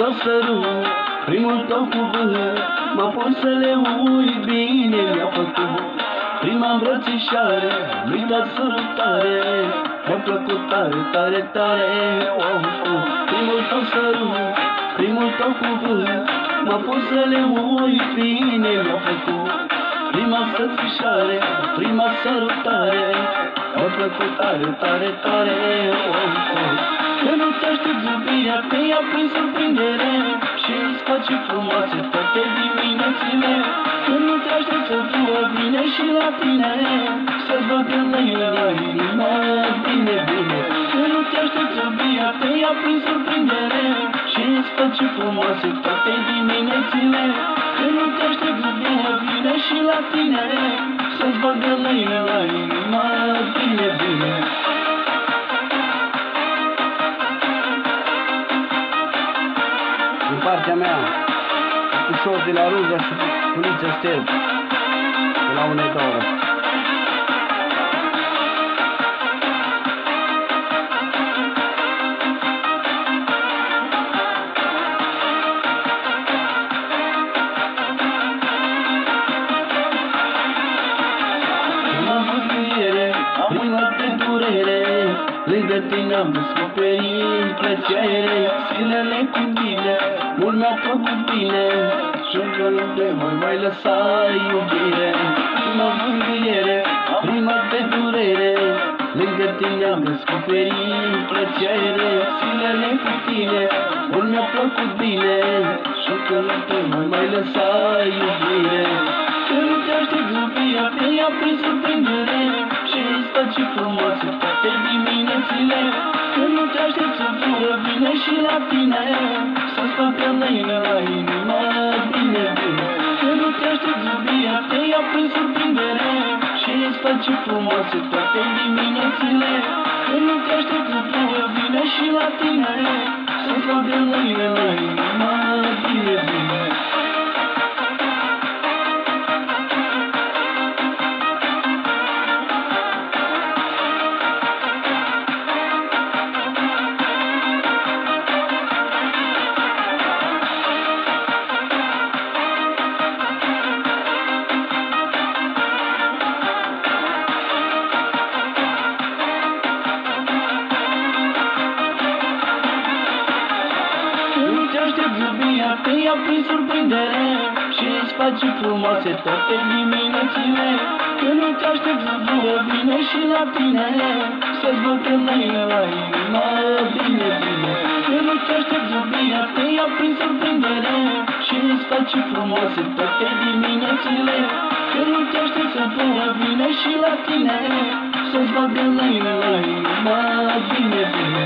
tău sărut, primul tău cuvânt, m-a pus să le uit, bine mi-a făcut. Prima îmbrățișare, nu-i dat sărutare, mi-a plăcut tare, tare, tare, oh, oh. Primul tău sărut, primul tău cuvânt, m-a pus să le uit, bine mi-a făcut. Prima îmbrățișare, prima sărutare, mi-a plăcut tare, tare, tare, oh, oh. Că nu te-aștept iubirea, te-i-a prins surprindere și îți face frumoase toate diminețile. Că nu te-aștept să fie bine și la tine, să-ți băgăm la inimă, bine, bine. Că nu te-aștept iubirea, te-i-a prins surprindere și îți face frumoase toate diminețile. Că nu te-aștept iubirea, bine și la tine, să-ți băgăm la inimă, bine, bine. Din partea mea, ușor de la Ruza și Puliță Steb, de la Unedoră. Prima mângâiere, prima de durere, lângă tine am descoperit plăcere. Zilele cu tine, mult mi-a făcut bine și încă nu te mai lăsa iubire. Prima mângâiere, prima de durere, lângă tine am descoperit plăcere. Zilele cu tine, mult mi-a făcut bine și încă nu te mai lăsa iubire. Că nu te-aștept iubirea, te-i-a prins surprindere și îți face frumoase toate diminețile. Că nu te-aștept să fură bine și la tine, să-ți băgăm la inimă, bine, bine. Că nu te-aștept iubirea, te-i-a prins surprindere și îți face frumoase toate diminețile. Că nu te-aștept să fură bine și la tine, să-ți băgăm la inimă, bine, bine. Iubirea, te-i-a prins surprindere și îți face frumoase toate diminețile. Că nu te-aștept să fură bine și la tine, să-ți băgăm la inimă, bine, bine. Că nu te-aștept iubirea, te-i-a prins surprindere și îți face frumoase toate diminețile. Că nu te-aștept să fură bine și la tine, să-ți băgăm la inimă, bine, bine.